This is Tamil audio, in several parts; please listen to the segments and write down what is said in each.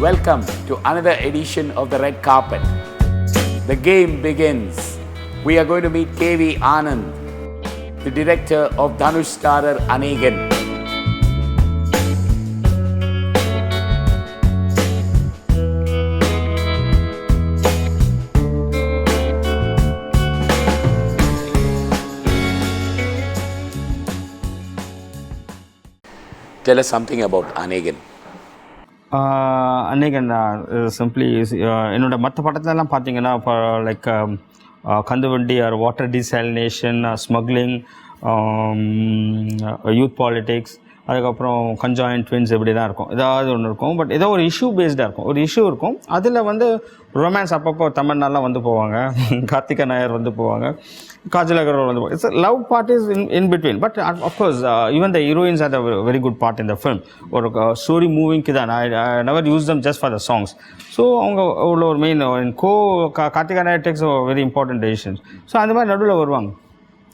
welcome to another edition of the Red Carpet. The game begins. We are going to meet K.V. Anand, the director of Dhanush starrer Anegan. Tell us something about Anegan. அன்னைக்கு சிம்பிளி என்னோட மற்ற படத்துலலாம் பார்த்தீங்கன்னா இப்போ லைக் கந்துவண்டி or water desalination smuggling youth politics அதுக்கப்புறம் கஞ்சாயின் ட்வின்ஸ் இப்படி தான் இருக்கும் ஏதாவது ஒன்று இருக்கும். பட் ஏதோ ஒரு இஷ்யூ பேஸ்டாக இருக்கும், ஒரு இஷ்யூ இருக்கும். அதில் வந்து ரொமான்ஸ் அப்பப்போ தமிழ்நாடுலாம் வந்து போவாங்க, கார்த்திகா நாயர் வந்து போவாங்க, காஜல் அகர்வால் வந்து போவாங்க. It's love part is in between. But of course even the heroines are the very good part in the film. ஒரு ஸ்டோரி மூவிங்க்கு தான் I never use them just for the songs. So அவங்க உள்ள ஒரு main Karthika Nair takes very important decisions. So அந்த மாதிரி நடுவில் வருவாங்க.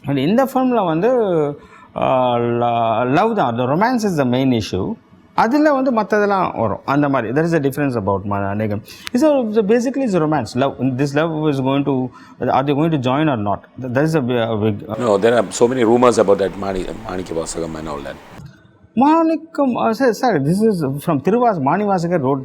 அண்ட் இந்த ஃபிலிமில் வந்து லவ் தான், த romance is the main issue. அதில் வந்து மற்றதெல்லாம் வரும் அந்த மாதிரி. there is a difference about Anegan. Basically it's a romance. Love, this love is going to, are they going to join or not? There is a big No, there are so many rumors about that Manikavasagam and all that. Manickam sir this is from Manikavasagar wrote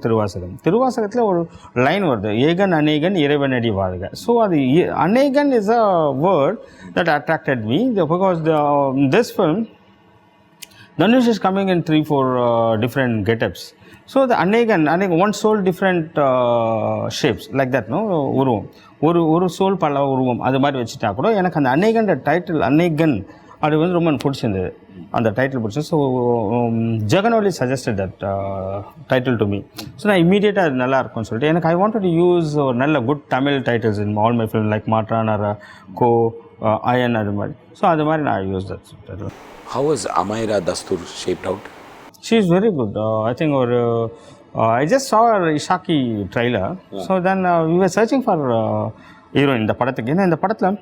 திருவாசகத்தில் ஒரு லைன் வருது, ஏகன் அநேகன் இறைவனடி வாழ்க. ஸோ அது Anegan is a word that attracted me because this film Dhanush is coming in 3-4 different get-ups. So the Anegan one soul different shapes like that, no? ஒரு சோல் பல உருவம் அது மாதிரி வச்சுட்டா கூட எனக்கு அந்த அநேகன் டைட்டில் அநேகன் அது வந்து ரொம்ப பிடிச்சிருந்தது, அந்த டைட்டில் பிடிச்சது. So Jegan only suggested that title to me. So நான் இமீடியட்டாக அது நல்லா இருக்கும்னு சொல்லிட்டு எனக்கு ஐ வாண்டட் டு யூஸ் ஒரு நல்ல good Tamil titles in all my film like Maattrraan R go iron அது மாதிரி. ஸோ அது மாதிரி நான் use that title. How was Amaira Dastur shaped out? She is very good. I think I just saw her Ishaki trailer. Yeah. So then we were searching for heroine இந்த படத்துக்கு. ஏன்னா இந்த படத்தில்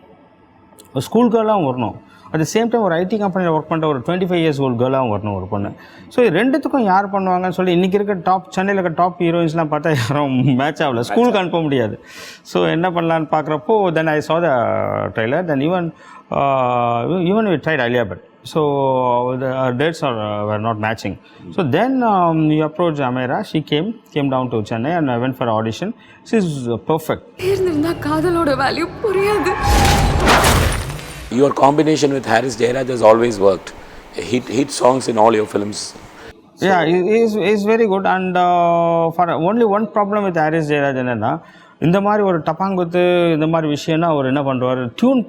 ஒரு ஸ்கூல் கேர்லாகவும் வரணும், அட் த சேம் டைம் ஒரு ஐடி கம்பெனியில் ஒர்க் பண்ணுற ஒரு 25 years old கேர்லாகவும் வரணும் ஒரு பொண்ணு. ஸோ இது ரெண்டுத்துக்கும் யார் பண்ணுவாங்கன்னு சொல்லி இன்றைக்கி இருக்க சென்னையில் இருக்க டாப் ஹீரோயின்ஸ்லாம் பார்த்தா யாரும் மேட்ச் ஆகல, ஸ்கூலுக்கு அனுப்ப முடியாது. ஸோ என்ன பண்ணலான்னு பார்க்குறப்போ தென் ஐ saw the trailer. Then even we tried Alia Bhatt. So our dates were not matching. So then we approached Amaira. She came down to Chennai and I went for audition. She is perfect. காதலோட வேல்யூ புரியாது. Your combination with Haris Jayaraj has always worked. Hit songs in all your films. Yeah, he's very good. And for only one problem with Haris Jayaraj என்னன்னா, இந்த மாதிரி ஒரு டப்பாங்குத்து இந்த மாதிரி விஷயம்னா அவர் என்ன பண்ணுவார், டியூன்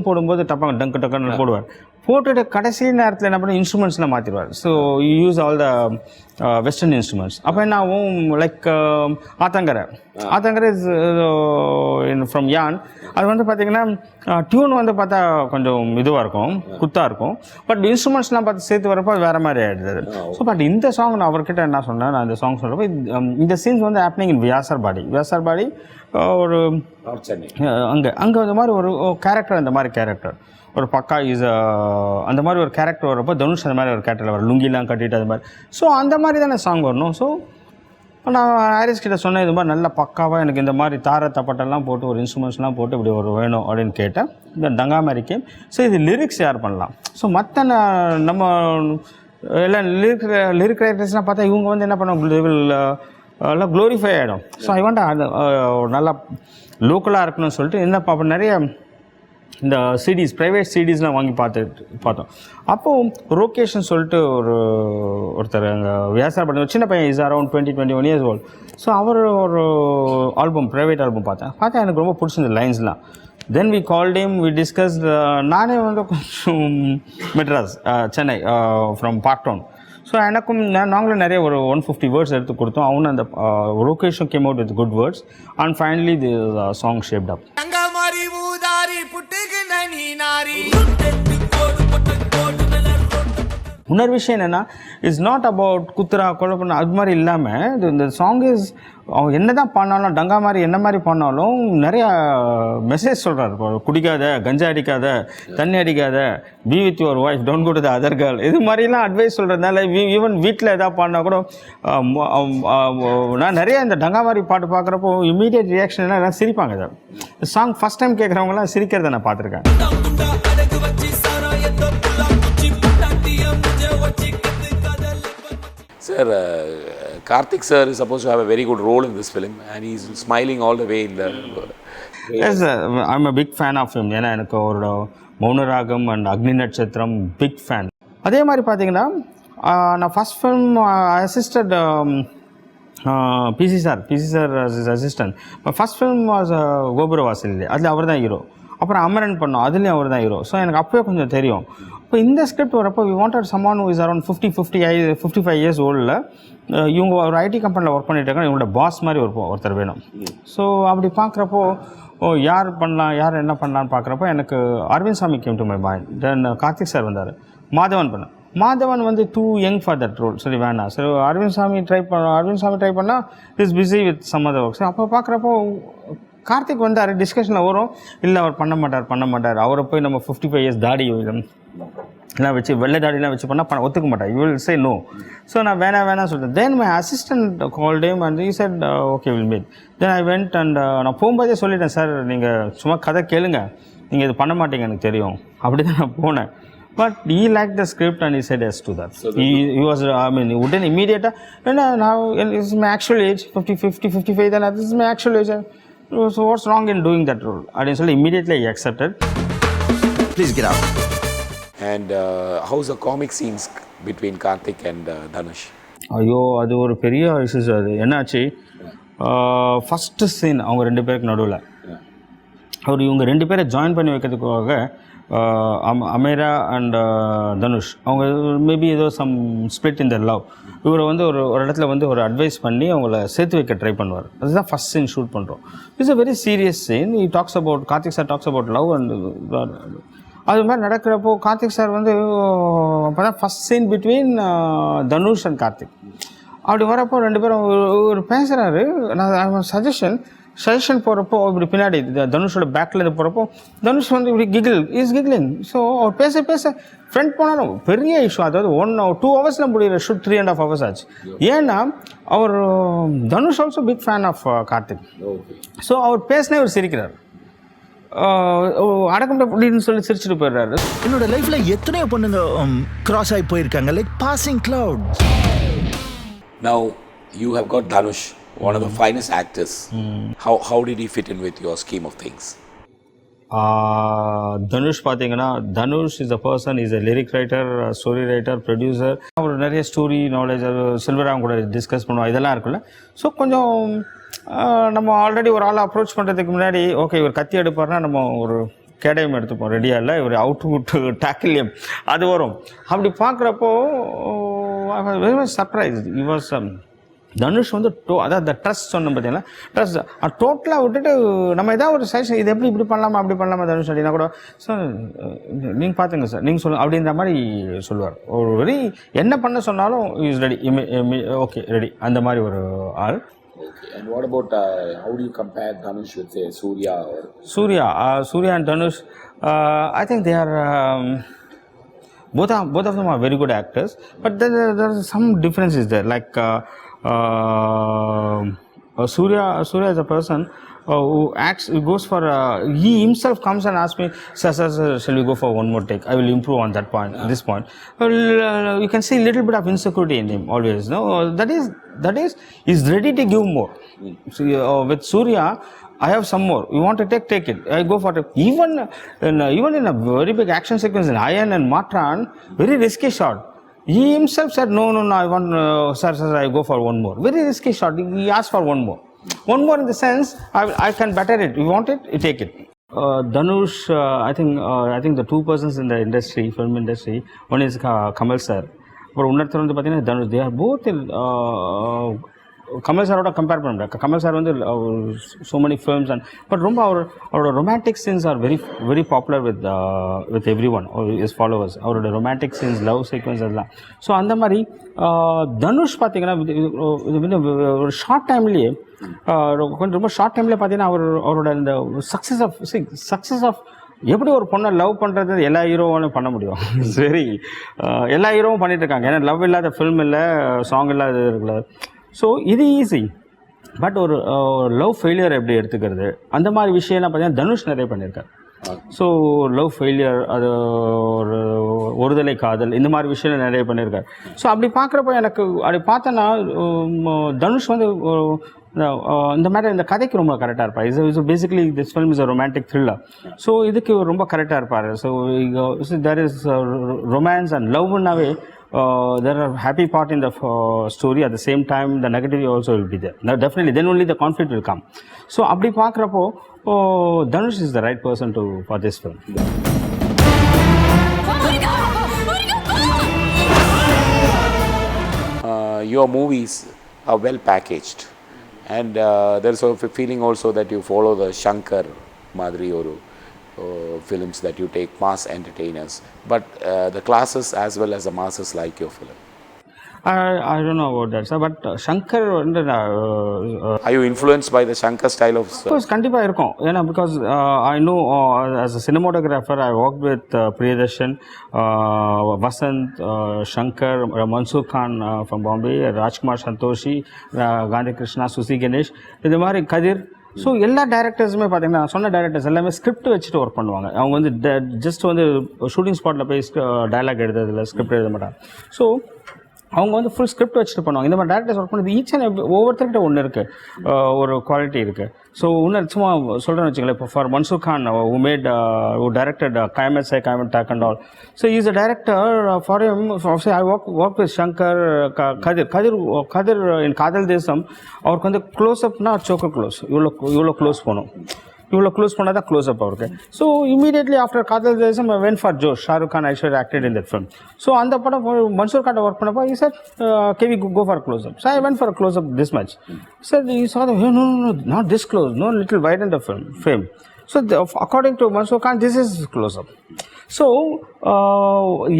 போடும்போது டப்பாங்க டக்குன்னு போடுவார். போட்டுட்டு கடைசி நேரத்தில் என்ன பண்ண இன்ஸ்ட்ருமெண்ட்ஸ்லாம் மாற்றிடுவார். So use all the western instruments. அப்போ என்ன ஆகும், லைக் ஆத்தங்கரை இஸ் ஃப்ரம் யான். அது வந்து பார்த்திங்கன்னா டியூன் வந்து பார்த்தா கொஞ்சம் இதுவாக இருக்கும், குத்தாக இருக்கும். பட் இன்ஸ்ட்ருமெண்ட்ஸ்லாம் பார்த்து சேர்த்து வரப்போ அது வேறு மாதிரி ஆகிடுது. ஸோ பட் இந்த சாங் நான் அவர்கிட்ட என்ன சொன்னேன், நான் இந்த சாங் சொல்கிறப்போ இந்த சீன்ஸ் வந்து ஹேப்பனிங் இன் வியாசர்பாடி ஒரு அங்கே அந்த மாதிரி ஒரு கேரக்டர், அந்த மாதிரி கேரக்டர் ஒரு பக்கா அந்த மாதிரி ஒரு கேரக்டர் வரப்போ தனுஷ் அந்த மாதிரி ஒரு கேரக்டர் வரும், லுங்கிலாம் கட்டிட்டு அது மாதிரி. ஸோ அந்த மாதிரி தானே சாங் வரணும். ஸோ நான் ஹாரிஸ் கிட்ட சொன்னேன், இது மாதிரி நல்ல பக்காவாக எனக்கு இந்த மாதிரி தப்பட்டெல்லாம் போட்டு ஒரு இன்ஸ்ட்ருமெண்ட்ஸ்லாம் போட்டு இப்படி ஒரு வேணும் அப்படின்னு கேட்டேன். இந்த டங்கா மாதிரிக்கே. ஸோ இது லிரிக்ஸ் யார் பண்ணலாம். ஸோ மற்ற நம்ம எல்லாம் லிரிக் ரைட்டர்ஸ்லாம் பார்த்தா இவங்க வந்து என்ன பண்ணுவாங்க, எல்லாம் க்ளோரிஃபை ஆகிடும். ஸோ ஐ வாண்ட் அது நல்லா லோக்கலாக இருக்கணும்னு சொல்லிட்டு என்ன பார்ப்போம், நிறைய இந்த ப்ரைவேட் சிடிஸ்லாம் வாங்கி பார்த்தோம். அப்போது ரோகேஷ்னு சொல்லிட்டு ஒருத்தர் அங்கே வியாசாரம் ஒரு சின்ன பையன், is around 20-21 years old. So அவர் ஒரு ப்ரைவேட் ஆல்பம் பார்த்தா எனக்கு ரொம்ப பிடிச்சிருந்த லைன்ஸ்லாம். Then we called him, we discuss. நானே வந்து கொஞ்சம் Madras Chennai from part 1. So எனக்கும் நாங்களும் நிறைய ஒரு 150 வேர்ட்ஸ் எடுத்து கொடுத்தோம். அவனு அந்த ரோகேஷும் came out with good words and finally the song shaped up. புட்டுக்கு நனி நாரி இன்னொரு விஷயம் என்னென்னா இட்ஸ் நாட் அபவுட் குத்துரா கொலை பண்ண அது மாதிரி இல்லாமல் இந்த சாங் இஸ் அவன் என்ன தான் பண்ணாலும் டங்கா மாதிரி என்ன மாதிரி பண்ணாலும் நிறையா மெசேஜ் சொல்கிறார். இப்போ குடிக்காத, கஞ்சா அடிக்காத, தண்ணி அடிக்காத, be with your wife, don't go to the other girl, இது மாதிரிலாம் அட்வைஸ் சொல்கிறதுனால ஈவன் வீட்டில் எதாவது பாடினா கூட நான் நிறைய இந்த டங்கா மாதிரி பாட்டு பார்க்குறப்போ இமீடியட் ரியாக்ஷன் எல்லாம் சிரிப்பாங்க. இதை சாங் ஃபஸ்ட் டைம் கேட்குறவங்களாம் சிரிக்கிறத நான் பார்த்துருக்கேன். Sir, Karthik sir is supposed to have a very good role in this film and he's smiling all the way in the... Yes, I'm a big fan of him. ஏன்னா எனக்கு ஒரு மௌனராகம் அண்ட் அக்னி நட்சத்திரம் பிக் ஃபேன். அதே மாதிரி பார்த்தீங்கன்னா நான் first film assisted PC sir is assistant. First film was Gopura Vasal, அதில் அவர் தான் ஹீரோ. அப்புறம் அமரன் பண்ணோம், அதுலேயும் அவர் தான் ஹீரோ. ஸோ எனக்கு அப்போயே கொஞ்சம் தெரியும். இப்போ இந்த ஸ்கிரிப்ட் வரப்போ we wanted someone who is around 55 years ஓல்டில் இவங்க ஒரு ஐடி கம்பெனியில் ஒர்க் பண்ணிட்டு இருக்காங்க. இவங்களோட பாஸ் மாதிரி ஒருத்தர் வேணும். ஸோ அப்படி பார்க்குறப்போ யார் பண்ணலாம், யார் என்ன பண்ணலான்னு பார்க்குறப்போ எனக்கு Arvind Swamy came to my mind. Then Karthik sir வந்தார். மாதவன் பண்ணேன். மாதவன் வந்து too young for that role, சரி வேணாம். சரி அரவிந்த் சாமி ட்ரை பண்ணால் is busy with some other works. அப்போ பார்க்குறப்போ கார்த்திக் வந்தார். டிஸ்கஷனில் வரும், இல்லை அவர் பண்ண மாட்டார். அவரை போய் நம்ம 55 இயர்ஸ் தாடி எல்லாம் வச்சு வெள்ளை தாடிலாம் வச்சு பண்ணால் ஒத்துக்க மாட்டார். You will say no. So நான் வேணாம் சொல்லிட்டேன். Then my assistant called him and he said okay will meet. Then I went and நான் போகும்போதே சொல்லிட்டேன், சார் நீங்கள் சும்மா கதை கேளுங்க, நீங்கள் இது பண்ண மாட்டீங்க எனக்கு தெரியும். அப்படி தான் நான் போனேன். But he liked the script and he said yes to that. So he was, he wouldn't immediately, now this is my actual age, 55, then this is my actual age. So what's wrong in doing that role? I didn't say immediately he accepted. Please get out. And how's the comic scenes between Karthik and Dhanush? ஐயோ அது ஒரு பெரிய இஷ்யூஸ். அது என்னாச்சு, ஃபஸ்ட்டு சீன் அவங்க 2 பேருக்கு நடுவில் இவங்க 2 பேரை ஜாயின் பண்ணி வைக்கிறதுக்காக அமேரா அண்ட் தனுஷ் அவங்க மேபி ஏதோ some split in their love. இவரை வந்து ஒரு இடத்துல வந்து ஒரு அட்வைஸ் பண்ணி அவங்கள சேர்த்து வைக்க ட்ரை பண்ணுவார். அதுதான் ஃபஸ்ட் சீன் ஷூட் பண்ணுறோம். It's a very serious scene. He talks about, Karthik sir talks about love and அது மாதிரி நடக்கிறப்போ கார்த்திக் சார் வந்து அப்போ தான் first scene between Dhanush and Karthik. அப்படி வரப்போ 2 பேரும் ஒரு பேசுகிறாரு. நான் சஜஷன் போகிறப்போ இப்படி பின்னாடி தனுஷோட பேக்லேருந்து போகிறப்போ தனுஷ் வந்து இப்படி கிகிளிங். ஸோ அவர் பேச ஃப்ரெண்ட் போனாலும் பெரிய இஷ்யூ. அதாவது 2 ஹவர்ஸில் முடிகிற ஷூட் 3.5 hours ஆச்சு. ஏன்னா அவர் Dhanush also big fan of Karthik. So அவர் பேசினே அவர் சிரிக்கிறார். அடக்கம் அப்படின்னு சொல்லி சிரிச்சுட்டு போயிடுறாரு. என்னோட லைஃப்ல எத்தனையோ பொண்ணுங்க கிராஸ் ஆகி போயிருக்காங்க, like passing clouds. Now you have got Dhanush, one of the finest actors. How did he fit in with your scheme of things? Dhanush பார்த்தீங்கன்னா, Dhanush is a person, is a lyric writer, story writer, producer. அவர் நிறைய ஸ்டோரி நாலேஜ், செல்வராம் கூட டிஸ்கஸ் பண்ணுவோம், இதெல்லாம் இருக்குல்ல. ஸோ கொஞ்சம் நம்ம ஆல்ரெடி ஒரு ஆளை அப்ரோச் பண்ணுறதுக்கு முன்னாடி ஓகே இவர் கத்தி எடுப்பார்னா நம்ம ஒரு கேடயம் எடுத்துப்போம், ரெடியாக இல்லை இவர் அவுட் டேக்கிலியம் அது வரும். அப்படி பார்க்குறப்போ very much surprise. He was Dhanush வந்து அதாவது அந்த ட்ரஸ்ட் சொன்னோம் பார்த்தீங்களா, ட்ரஸ்ட் டோட்டலாக விட்டுட்டு நம்ம ஏதாவது ஒரு சஜஷன் இது இப்படி பண்ணலாமா அப்படி பண்ணலாமா தனுஷ் அப்படின்னா கூட சார் நீங்கள் பார்த்துங்க சார் நீங்கள் சொல்லுங்கள் அப்படின்ற மாதிரி சொல்லுவார். ஒரு வெரி என்ன பண்ண சொன்னாலும் இஸ் ரெடி, ஓகே ரெடி, அந்த மாதிரி ஒரு ஆள். Okay. And what about how do you compare Dhanush with say Surya or Surya and Dhanush? I think they are both of them are very good actors, but there are some differences there. Like Surya is a person who acts, who goes for he himself comes and asks me, sir, shall we go for one more take? I will improve on that point, this point. You can see a little bit of insecurity in him always. No, that is he's ready to give more. So, with Surya I have some more, you want to take it, I go for it. Even in a very big action sequence in Ayan and Matran, very risky shot, he himself said no I want sir I go for one more. Very risky shot, he asked for one more in the sense I can better it, you want it, you take it. Dhanush, I think the 2 persons in the industry, film industry, one is Kamal sir, but இன்னொருத்தர் வந்து பார்த்தீங்கன்னா Dhanush. They are both Kamal சாரோட கம்பேர் பண்ண முடியாது. கமல் சார் வந்து so many films and but ரொம்ப அவரோட romantic scenes are very very popular with every one is followers. அவரோட ரொமான்டிக் சீன்ஸ், லவ் சீக்வன்ஸ் அதெல்லாம். ஸோ அந்த மாதிரி தனுஷ் பார்த்தீங்கன்னா ஒரு ஷார்ட் டைம்லேயே கொஞ்சம் ரொம்ப ஷார்ட் டைம்லேயே பார்த்தீங்கன்னா அவரோட இந்த சக்ஸஸ் ஆஃப் எப்படி ஒரு பொண்ணை லவ் பண்ணுறது எல்லா ஹீரோவும் பண்ண முடியும். சரி, எல்லா ஹீரோவும் பண்ணிட்டு இருக்காங்க. ஏன்னா லவ் இல்லாத ஃபில்ம் இல்லை, சாங் இல்லாத இருக்குல்ல. ஸோ இது ஈஸி. பட் ஒரு லவ் ஃபெயிலியர் எப்படி எடுத்துக்கிறது, அந்த மாதிரி விஷயம்லாம் பார்த்தீங்கன்னா தனுஷ் நிறைய பண்ணியிருக்காரு. ஸோ லவ் ஃபெயிலியர், அது ஒருதலை காதல், இந்த மாதிரி விஷயம் நிறைய பண்ணியிருக்காரு. ஸோ அப்படி பார்க்குறப்ப எனக்கு அப்படி பார்த்தோன்னா தனுஷ் வந்து இந்த மாதிரி இந்த கதைக்கு ரொம்ப கரெக்டாக இருப்பார். Is basically this film is a romantic thriller. So இதுக்கு ரொம்ப கரெக்டாக இருப்பார். So there is romance and லவ்னாவே there are happy part in the story. At the same time the negative also will be there. Now definitely then only the conflict will come. So அப்படி பார்க்குறப்போ Dhanush is the right person for this film. Your movies are well packaged, and there's a feeling also that you follow the Shankar Madri Oru films, that you take mass entertainers, but the classes as well as the masses like your film. I don't know about that, sir, but Shankar are you influenced by the Shankar style of Of course கண்டிப்பாக இருக்கும். ஏன்னா because I know as a cinematographer I worked with Priyadarshan, Vasant, Shankar, Mansoor Khan from Bombay, Rajkumar Santoshi, Gandhi Krishna, Susi Ganesh, இது மாதிரி கதிர். ஸோ எல்லா டேரக்டர்ஸுமே பார்த்தீங்கன்னா நான் சொன்ன டேரக்டர்ஸ் எல்லாமே ஸ்கிரிப்ட் வச்சுட்டு ஒர்க் பண்ணுவாங்க. அவங்க வந்து ஜஸ்ட் வந்து ஷூட்டிங் ஸ்பாட்டில் போய் டைலாக் எழுதுறதில்ல, ஸ்கிரிப்ட் எழுத மாட்டாங்க. ஸோ அவங்க வந்து ஃபுல் ஸ்கிரிப்ட் வச்சுட்டு பண்ணுவாங்க. இந்த மாதிரி டேரக்டர்ஸ் ஒர்க் பண்ணது ஈச் அண்ட் ஒவ்வொருத்தர்கிட்ட ஒன்று இருக்குது, ஒரு குவாலிட்டி இருக்குது. ஸோ இன்னும் சும்மா சொல்கிறேன்னு வச்சுங்களேன், இப்போ for Mansoor Khan who directed Kayamat Say Kayamat Tak and all. So he is a director. For him, I work with Shankar, Kadir in Kadal Desam. அவருக்கு வந்து க்ளோஸ்அப்னா சோக்கர் க்ளோஸ், இவ்வளோ க்ளோஸ் போகணும், இவ்வளோ க்ளோஸ் பண்ணால் தான் க்ளோஸ்அப் அவருக்கு. So immediately after Kadhal Desam I went for Josh. Shahrukh Khan Aishwarya acted in that film. So அந்த படம் மன்சூர் கான்ட்ட ஒர்க் பண்ணப்போ he said can we go for a close-up? So I went for a close-up this much. So he saw that no, not this close, no, little wide in the frame. So according to Mansoor Khan, this is close-up. So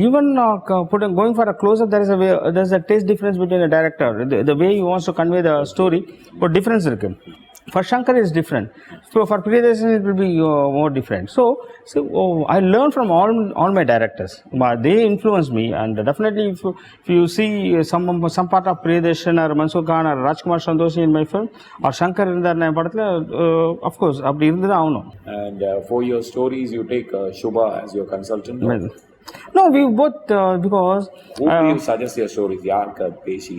even going for a close-up, there's a taste difference between a director. The way he wants to convey the story, what difference இருக்கு. For Shankar is different. So for Priyadarshan it will be more different. So I learned from all my directors. They influenced me, and definitely if you see some part of Priyadarshan or Mansoor Khan or Rajkumar Santoshi in my film, or Shankar in that படத்துல of course அப்படி இருந்து தான் ஆகணும். And for your stories you take Shubha as your consultant? No, we both because who do you suggest your stories? யாருக்கு பேசி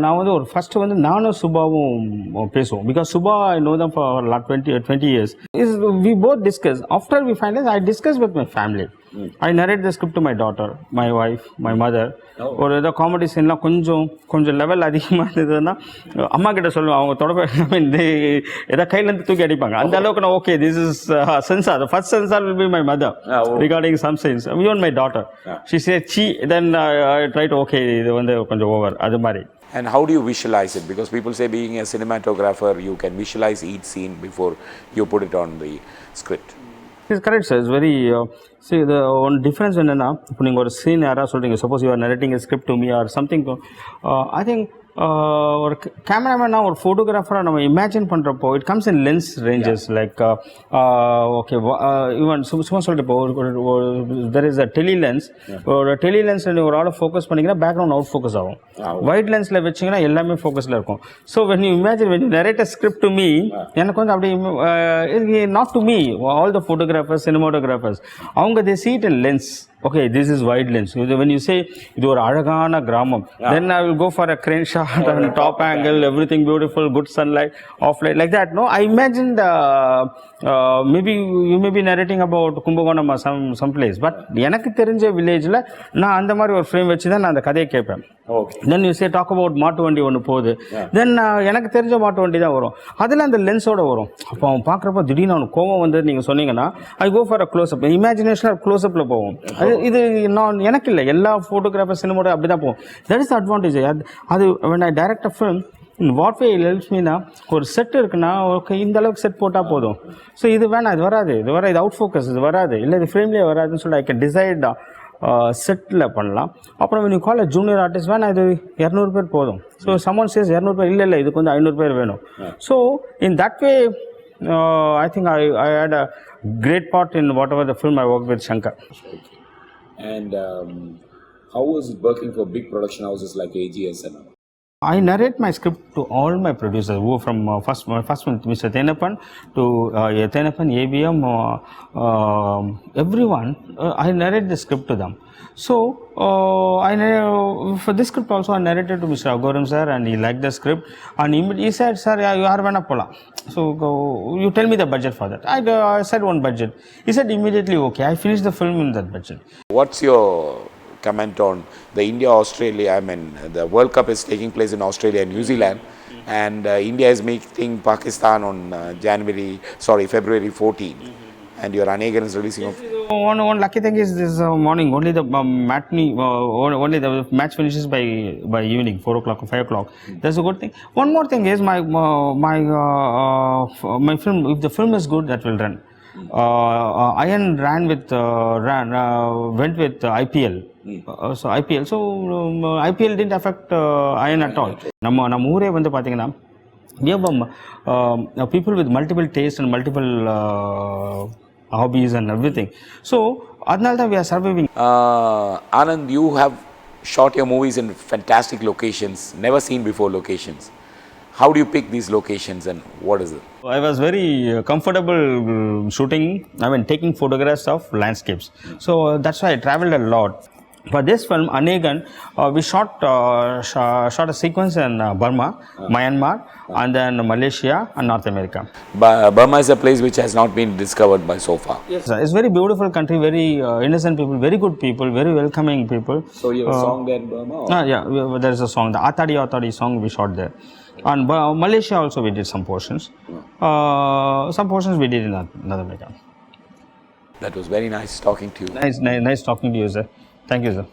நான் வந்து ஒரு ஃபர்ஸ்ட் வந்து நானும் சுபாவும் பேசுவோம். Because Subha I know them for 20 years. We both discuss. After we finalize, I discuss with my family. I narrate the script to my daughter, my wife, my mother. ஒரு ஏதோ காமெடி சீன்லாம் கொஞ்சம் லெவல் அதிகமாக இருந்ததுன்னா அம்மா கிட்ட சொல்லுவேன். அவங்க தொடர்பு ஏதோ கையிலேருந்து தூக்கி அடிப்பாங்க. அந்த அளவுக்கு நான் okay this is sensor. The first sensor will be my mother regarding some scenes. Even my daughter, she said chi, then I try to okay இது வந்து கொஞ்சம் ஓவர் அது மாதிரி. And how do you visualize it? Because people say being a cinematographer, you can visualize each scene before you put it on the script. It's correct, sir. It's very see the one difference என்னன்னா இப்போ நீங்கள் ஒரு சீன் யாராவது சொல்கிறீங்க, suppose you are narrating a script to me or something, I think ஒரு கேமராமேனா ஒரு ஃபோட்டோகிராஃபராக நம்ம இமேஜின் பண்ணுறப்போ it comes in lens ranges like okay even சும்மா சொல்லிட்டு இப்போ there is a tele lens. ஒரு டெலி லென்ஸ் ஒரு ஆளை ஃபோக்கஸ் பண்ணிங்கன்னா பேக்ரவுண்ட் அவுட் ஃபோக்கஸ் ஆகும். ஒயிட் லென்ஸில் வச்சிங்கன்னா எல்லாமே ஃபோக்கஸில் இருக்கும். So when you imagine when you narrate a script to me, எனக்கு வந்து அப்படி not to me, all the photographers cinematographers அவங்க they see it in lens. Okay, this is wide lens. When you say இது ஒரு அழகான கிராமம், then I will go for a crane shot and top angle, everything beautiful, good sunlight, off light, like that. No, I imagine maybe you may be narrating about Kumbakonam or some place, but எனக்கு தெரிஞ்ச வில்லேஜில் நான் அந்த மாதிரி ஒரு ஃப்ரேம் வச்சு தான் நான் அந்த கதையை கேட்பேன். Then you say talk about மாட்டு வண்டி ஒன்று போகுது, தென் எனக்கு தெரிஞ்ச மாட்டு வண்டி தான் வரும், அதில் அந்த லென்ஸோட வரும். அப்போ அவன் பார்க்குறப்ப திடீர்னு அவனுக்கு கோவம் வந்து நீங்கள் சொன்னீங்கன்னா ஐ கோ ஃபார் அ க்ளோஸ்அப், இமேஜினேஷனாக க்ளோஸ்அப்பில் போவோம். அதே இது நான் எனக்கு இல்லை, எல்லா ஃபோட்டோகிராஃபர் சினிமோட அப்படி தான் போகும். That is advantage. அது when I direct a film, in what way it helps me னா, ஒரு செட் இருக்குன்னா ஓகே இந்த அளவுக்கு செட் போட்டால் போதும். ஸோ இது வேணாம், இது வராது, இது அவுட் ஃபோக்கஸ், இது வராது, இல்லை இது ஃப்ரேம்லேயே வராதுன்னு சொல்லி ஐ கேன் டிசைட் செட்டில் பண்ணலாம். அப்புறம் when you call a junior artist, வேணா இது 200 பேர் போதும். ஸோ someone says 200 பேர், இல்லை இதுக்கு வந்து 500 பேர் வேணும். So in that way I think I had a great part in whatever the film I worked with Shankar. And how was it working for big production houses like AGS and all? I narrate my script to all my producers, who from first one, Mr. Tenappan to Tenappan, ABM, everyone. I narrate the script to them. So for this script also I narrated to Mr. Agoram sir, and he liked the script, and he said, "Sir, you are vena pola. So you tell me the budget for that." I said one budget. He said immediately, "Okay." I finished the film in that budget. What's your comment on the India-Australia? I mean, the World Cup is taking place in Australia and New Zealand, and India is meeting Pakistan on February 14, and your Anegan is releasing. One lucky thing is this morning only the matinee, only the match finishes by evening 4 o'clock or 5 o'clock. That's a good thing. One more thing is my film. If the film is good, that will run. Iron went with IPL. So IPL. So IPL didn't affect Iron at all. நம்ம ஊரே வந்து பார்த்தீங்கன்னா we have people with multiple tastes and multiple hobbies and everything. So அதனால தான் we are surviving. Anand, you have shot your movies in fantastic locations, never seen before locations. How do you pick these locations and what is it? I was very comfortable shooting, taking photographs of landscapes. So that's why I traveled a lot. For this film, Anegan, we shot a sequence in Burma, Myanmar, and then Malaysia and North America. Burma is a place which has not been discovered by so far. Yes, it's very beautiful country, very innocent people, very good people, very welcoming people. So you have a song there in Burma? Yeah, there is a song, the Atadi song we shot there. And Malaysia also we did some portions. Some portions we did in North America. That was very nice talking to you. Nice talking to you, sir. Thank you, sir.